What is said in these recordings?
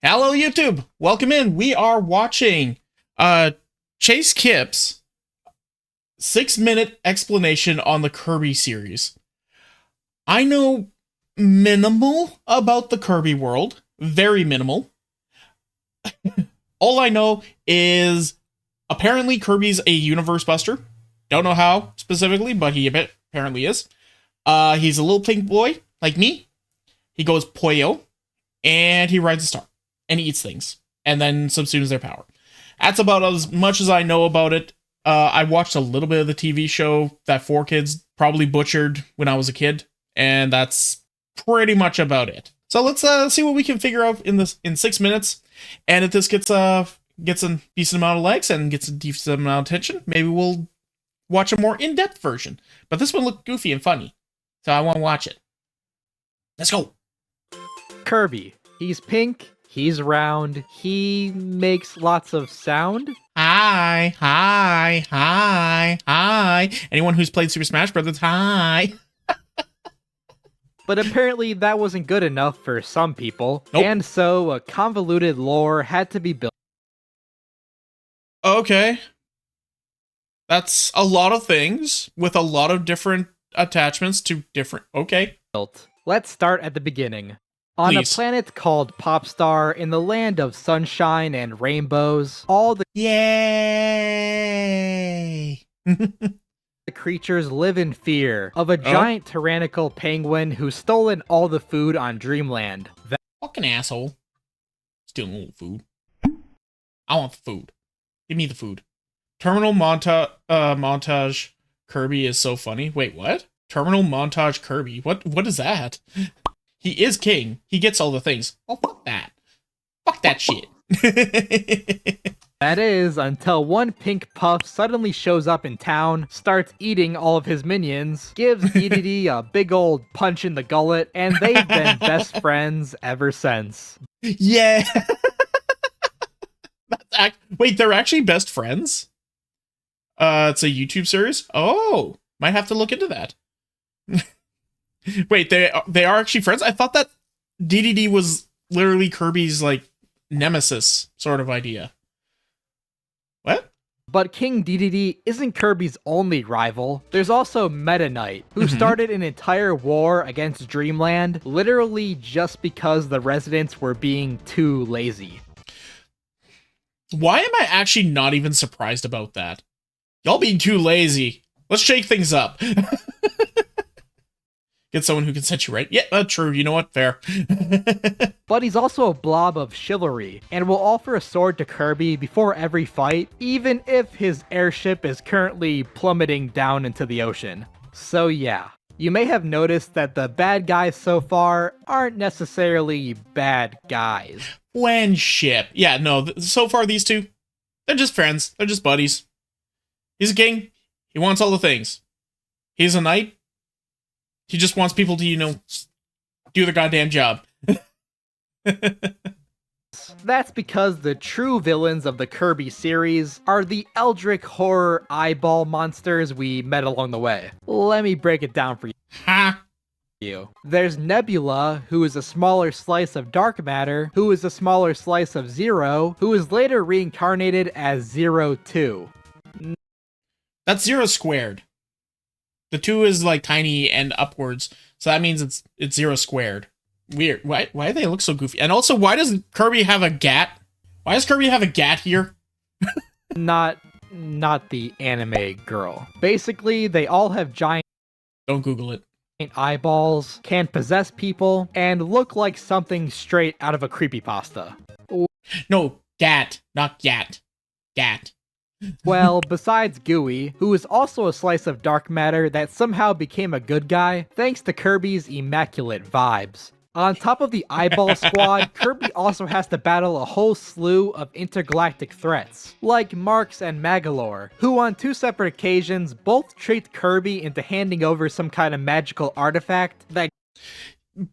Hello, YouTube. Welcome in. We are watching Chase Kip's 6-minute explanation on the Kirby series. I know minimal about the Kirby world. Very minimal. All I know is apparently Kirby's a universe buster. Don't know how specifically, but he apparently is. He's a little pink boy, like me. He goes Poyo, and he rides a star. And eats things, and then subsumes their power. That's about as much as I know about it. I watched a little bit of the TV show that 4Kids probably butchered when I was a kid, and that's pretty much about it. So let's see what we can figure out in 6 minutes. And if this gets a decent amount of likes and gets a decent amount of attention, maybe we'll watch a more in-depth version. But this one looked goofy and funny, so I want to watch it. Let's go. Kirby. He's pink. He's round. He makes lots of sound. Hi. Anyone who's played Super Smash Bros., hi. But apparently that wasn't good enough for some people. Nope. And so a convoluted lore had to be built. Okay. That's a lot of things with a lot of different attachments to different... Okay. Let's start at the beginning. On Please. a planet called Popstar, in the land of sunshine and rainbows, all the Yay! creatures live in fear of a giant tyrannical penguin who's stolen all the food on Dreamland. Fucking asshole. Stealing all the food. I want the food. Give me the food. Terminal montage Kirby is so funny. Wait, what? Terminal montage Kirby? What is that? He is king. He gets all the things. Oh, fuck that. Fuck that shit. That is, until one pink puff suddenly shows up in town, starts eating all of his minions, gives DDD a big old punch in the gullet, and they've been best friends ever since. Yeah. Wait, they're actually best friends? It's a YouTube series? Oh, might have to look into that. Wait, they are actually friends? I thought that DDD was literally Kirby's, like, nemesis sort of idea. What? But King DDD isn't Kirby's only rival. There's also Meta Knight, who started an entire war against Dreamland, literally just because the residents were being too lazy. Why am I actually not even surprised about that? Y'all being too lazy. Let's shake things up. Get someone who can set you right. Yeah, true. You know what? Fair. But he's also a blob of chivalry, and will offer a sword to Kirby before every fight, even if his airship is currently plummeting down into the ocean. So yeah, you may have noticed that the bad guys so far aren't necessarily bad guys. Friendship. Yeah, no, so far these two, they're just friends. They're just buddies. He's a king. He wants all the things. He's a knight. He just wants people to, do the goddamn job. That's because the true villains of the Kirby series are the eldritch horror eyeball monsters we met along the way. Let me break it down for Ha! you. There's Nebula, who is a smaller slice of dark matter, who is a smaller slice of Zero, who is later reincarnated as Zero 2. That's 0 squared. The 2 is like tiny and upwards, so that means it's 0 squared. Weird. Why do they look so goofy? And also, why does Kirby have a gat? Why does Kirby have a gat here? Not the anime girl. Basically, they all have giant Don't Google it. eyeballs, can possess people, and look like something straight out of a creepypasta. No, gat, not gat. Gat. Well, besides Gooey, who is also a slice of dark matter that somehow became a good guy thanks to Kirby's immaculate vibes. On top of the eyeball squad, Kirby also has to battle a whole slew of intergalactic threats, like Marx and Magalore, who on 2 separate occasions both tricked Kirby into handing over some kind of magical artifact that...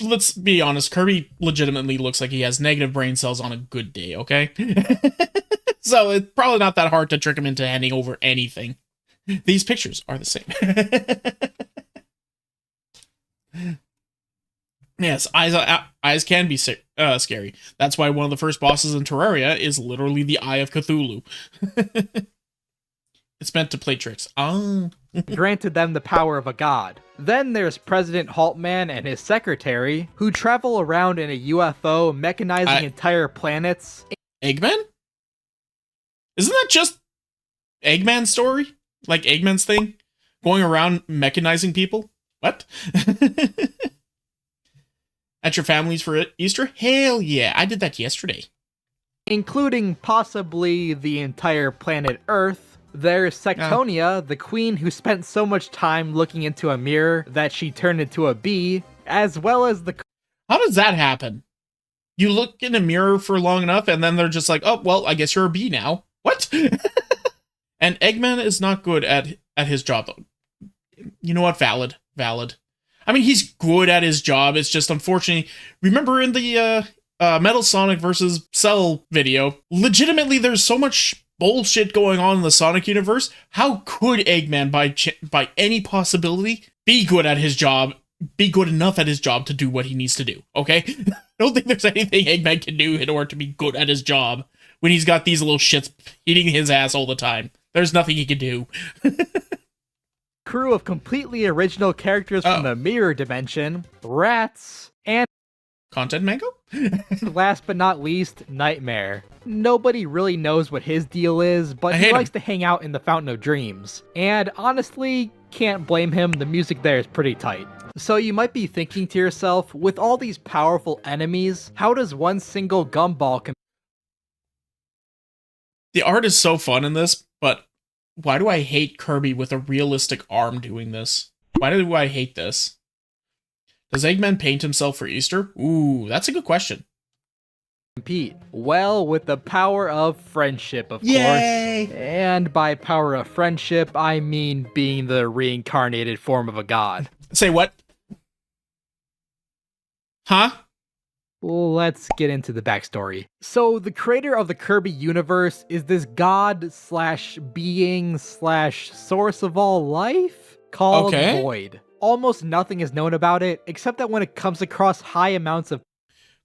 Let's be honest, Kirby legitimately looks like he has negative brain cells on a good day, okay? So it's probably not that hard to trick him into handing over anything. These pictures are the same. Yes, eyes can be scary. That's why one of the first bosses in Terraria is literally the Eye of Cthulhu. It's meant to play tricks. Oh. Granted them the power of a god. Then there's President Haltman and his secretary, who travel around in a UFO, mechanizing entire planets. Eggman? Isn't that just Eggman's story? Like Eggman's thing? Going around mechanizing people? What? At your family's for Easter? Hell yeah, I did that yesterday. Including possibly the entire planet Earth. There's Sectonia, the queen who spent so much time looking into a mirror that she turned into a bee, as well as the... How does that happen? You look in a mirror for long enough and then they're just like, oh, well, I guess you're a bee now. What? And Eggman is not good at his job, though. You know what? Valid. I mean, he's good at his job. It's just unfortunately, remember in the Metal Sonic versus Cell video, legitimately there's so much bullshit going on in the Sonic universe. How could Eggman, by any possibility, be good at his job, be good enough at his job to do what he needs to do, okay? I don't think there's anything Eggman can do in order to be good at his job when he's got these little shits eating his ass all the time. There's nothing he can do. Crew of completely original characters from the mirror dimension, rats, and... Content Mango? Last but not least, Nightmare. Nobody really knows what his deal is, but he likes to hang out in the Fountain of Dreams. And honestly, can't blame him, the music there is pretty tight. So you might be thinking to yourself, with all these powerful enemies, how does one single gumball The art is so fun in this, but why do I hate Kirby with a realistic arm doing this? Why do I hate this? Does Eggman paint himself for Easter? Ooh, that's a good question. compete? Well, with the power of friendship, of course. And by power of friendship, I mean being the reincarnated form of a god. Say what? Huh? Let's get into the backstory. So, the creator of the Kirby universe is this god slash being slash source of all life called Void. Almost nothing is known about it, except that when it comes across high amounts of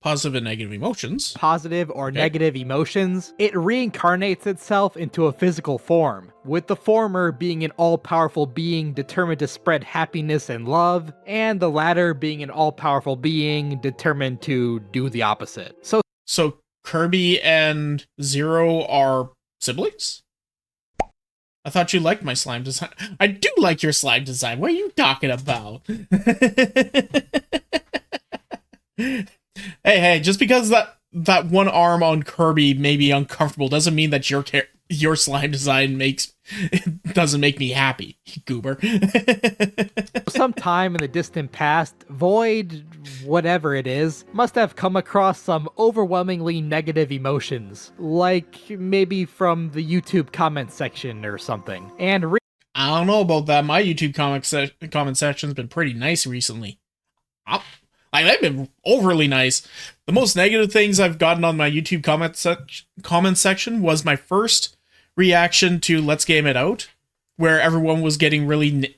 positive and negative emotions, negative emotions, it reincarnates itself into a physical form, with the former being an all-powerful being determined to spread happiness and love, and the latter being an all-powerful being determined to do the opposite. So Kirby and Zero are siblings? I thought you liked my slime design. I do like your slime design. What are you talking about? Hey, just because that one arm on Kirby may be uncomfortable doesn't mean that your slime design doesn't make me happy, goober. Sometime in the distant past, Void, whatever it is, must have come across some overwhelmingly negative emotions, like maybe from the YouTube comment section or something. And I don't know about that. My YouTube comment section's been pretty nice recently. They've been overly nice. The most negative things I've gotten on my YouTube comment section was my first reaction to Let's Game It Out, where everyone was getting really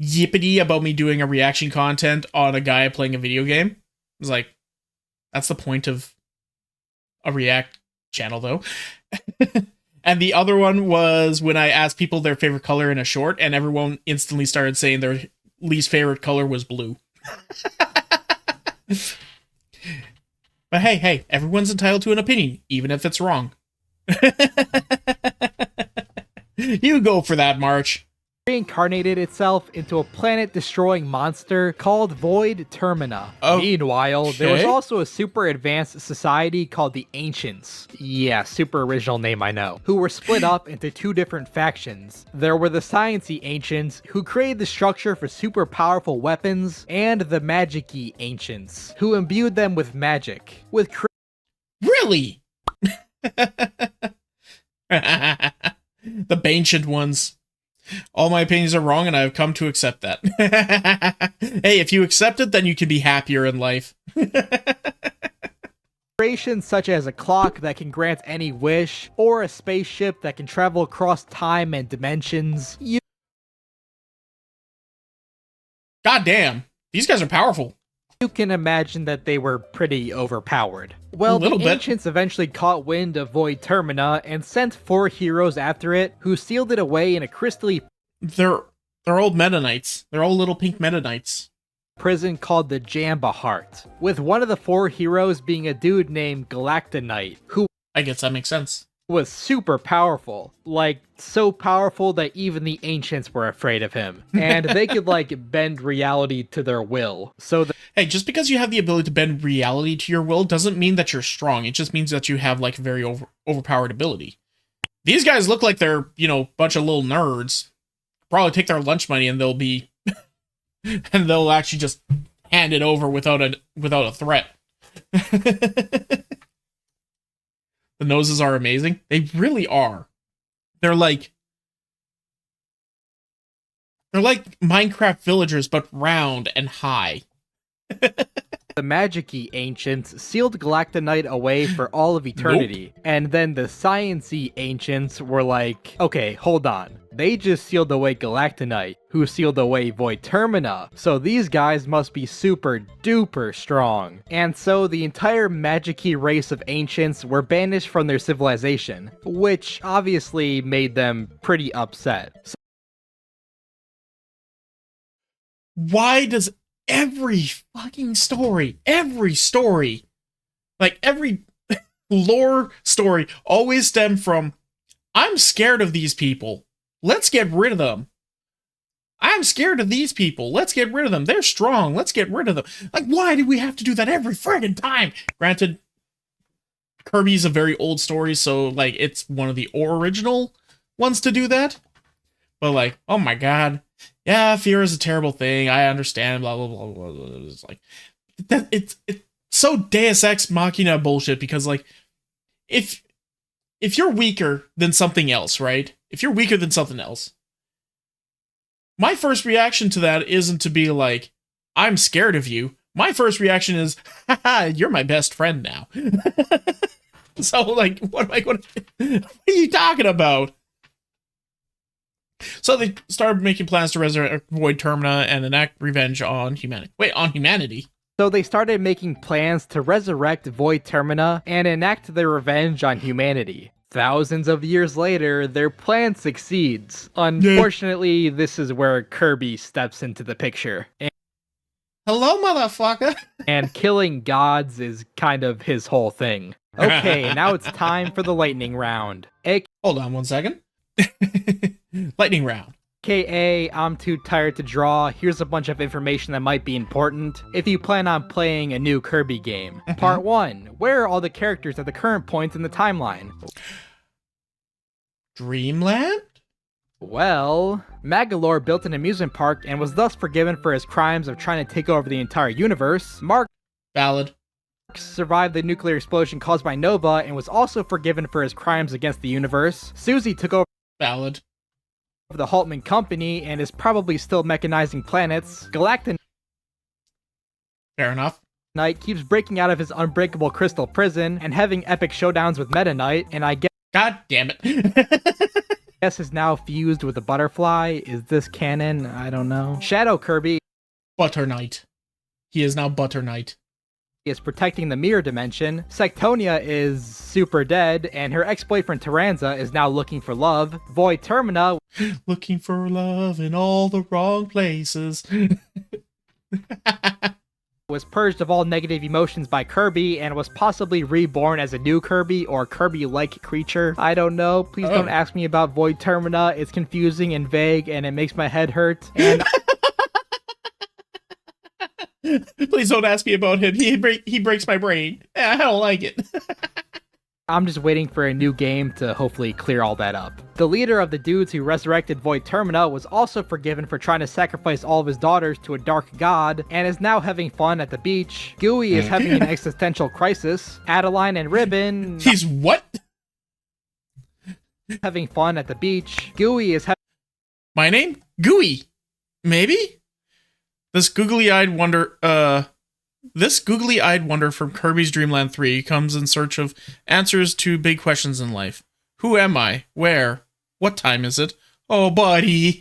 yippity about me doing a reaction content on a guy playing a video game. I was like, that's the point of a React channel, though. And the other one was when I asked people their favorite color in a short, and everyone instantly started saying their least favorite color was blue. But hey, everyone's entitled to an opinion, even if it's wrong. You go for that, March. Reincarnated itself into a planet-destroying monster called Void Termina. Meanwhile, there was also a super advanced society called the Ancients. Yeah, super original name, I know. Who were split up into two different factions. There were the Science-y Ancients, who created the structure for super powerful weapons, and the Magic-y Ancients, who imbued them with magic. Really? The Ancient ones. All my opinions are wrong, and I have come to accept that. Hey, if you accept it, then you can be happier in life. Creations such as a clock that can grant any wish, or a spaceship that can travel across time and dimensions. God damn, these guys are powerful. You can imagine that they were pretty overpowered. Well, A little the bit. ancients eventually caught wind of Void Termina and sent 4 heroes after it, who sealed it away in a crystally They're old Meta Knights. They're all little pink Meta Knights. prison called the Jamba Heart, with one of the 4 heroes being a dude named Galactonite, who I guess that makes sense. was super powerful. Like, so powerful that even the ancients were afraid of him. And they could, like, bend reality to their will. So Hey, just because you have the ability to bend reality to your will doesn't mean that you're strong. It just means that you have, like, very overpowered ability. These guys look like they're, you know, a bunch of little nerds. Probably take their lunch money and they'll be... and they'll actually just hand it over without a threat. The noses are amazing. They really are. They're like Minecraft villagers, but round and high. the Magic-y ancients sealed Galactonite away for all of eternity. And then the Science-y ancients were like, okay, hold on. They just sealed away Galactonite, who sealed away Void Termina, so these guys must be super duper strong. And so the entire Magic-y race of ancients were banished from their civilization, which obviously made them pretty upset. Why does every story, like every lore story always stem from, I'm scared of these people. Let's get rid of them. I'm scared of these people. Let's get rid of them. They're strong. Let's get rid of them. Like, why do we have to do that every friggin' time? Granted, Kirby's a very old story, so, like, it's one of the original ones to do that. But, like, oh my god. Yeah, fear is a terrible thing. I understand, blah, blah, blah, blah, blah. It's like, it's so Deus Ex Machina bullshit, because, like, if you're weaker than something else, right? If you're weaker than something else, my first reaction to that isn't to be like, I'm scared of you. My first reaction is, haha, you're my best friend now. So, like, what are you talking about? So they started making plans to resurrect Void Termina and enact revenge on humanity. Wait, on humanity? So they started making plans to resurrect Void Termina and enact their revenge on humanity. Thousands of years later, their plan succeeds. Unfortunately, this is where Kirby steps into the picture. Hello, motherfucker! And killing gods is kind of his whole thing. Okay, now it's time for the lightning round. Hold on 1 second. Lightning round. AKA, I'm too tired to draw. Here's a bunch of information that might be important if you plan on playing a new Kirby game. Part 1. Where are all the characters at the current point in the timeline? Dreamland? Well, Magalore built an amusement park and was thus forgiven for his crimes of trying to take over the entire universe. Mark Valid. survived the nuclear explosion caused by Nova and was also forgiven for his crimes against the universe. Susie took over Valid. the Haltman Company and is probably still mechanizing planets. Galactonite Fair enough. keeps breaking out of his unbreakable crystal prison and having epic showdowns with Meta Knight, and I God damn it. guess is now fused with a butterfly. Is this canon? I don't know. Shadow Kirby Butter Knight. He is now Butter Knight. is protecting the mirror dimension. Sectonia is super dead, and her ex-boyfriend Taranza is now looking for love. Void Termina Looking for love in all the wrong places. was purged of all negative emotions by Kirby and was possibly reborn as a new Kirby or Kirby-like creature. I don't know. Please don't ask me about Void Termina. It's confusing and vague, and it makes my head hurt. And Please don't ask me about him. He breaks my brain. I don't like it. I'm just waiting for a new game to hopefully clear all that up. The leader of the dudes who resurrected Void Termina was also forgiven for trying to sacrifice all of his daughters to a dark god, and is now having fun at the beach. Gooey is having an existential crisis. Adeline and Ribbon He's what? having fun at the beach. Gooey is My name? Gooey. Maybe? This googly-eyed wonder from Kirby's Dream Land 3 comes in search of answers to big questions in life. Who am I? Where? What time is it? Oh, buddy.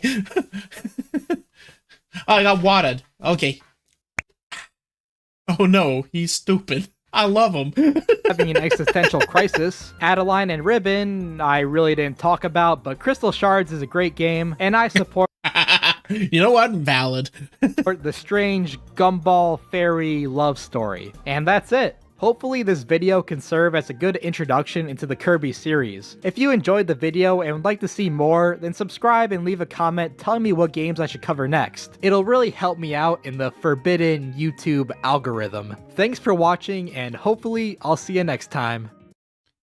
I got wadded. Okay. Oh no, he's stupid. I love him. Having an existential crisis. Adeline and Ribbon, I really didn't talk about, but Crystal Shards is a great game, and I support You know what? Valid. the strange gumball fairy love story. And that's it. Hopefully this video can serve as a good introduction into the Kirby series. If you enjoyed the video and would like to see more, then subscribe and leave a comment telling me what games I should cover next. It'll really help me out in the forbidden YouTube algorithm. Thanks for watching, and hopefully I'll see you next time.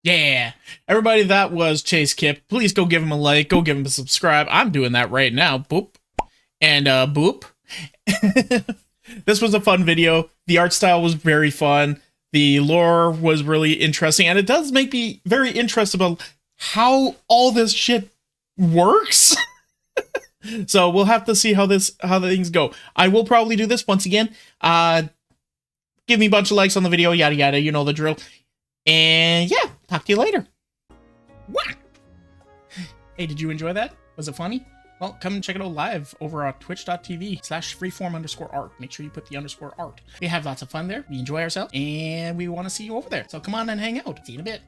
Yeah. Everybody, that was Chase Kip. Please go give him a like. Go give him a subscribe. I'm doing that right now. Boop. And boop. This was a fun video. The art style was very fun. The lore was really interesting, and it does make me very interested about how all this shit works. So we'll have to see how the things go. I will probably do this once again. Give me a bunch of likes on the video, yada yada, you know the drill. And yeah, talk to you later. Wah! Hey, did you enjoy that? Was it funny? Well, come and check it out live over on twitch.tv/freeform_art. Make sure you put the _art. We have lots of fun there. We enjoy ourselves, and we want to see you over there. So come on and hang out. See you in a bit.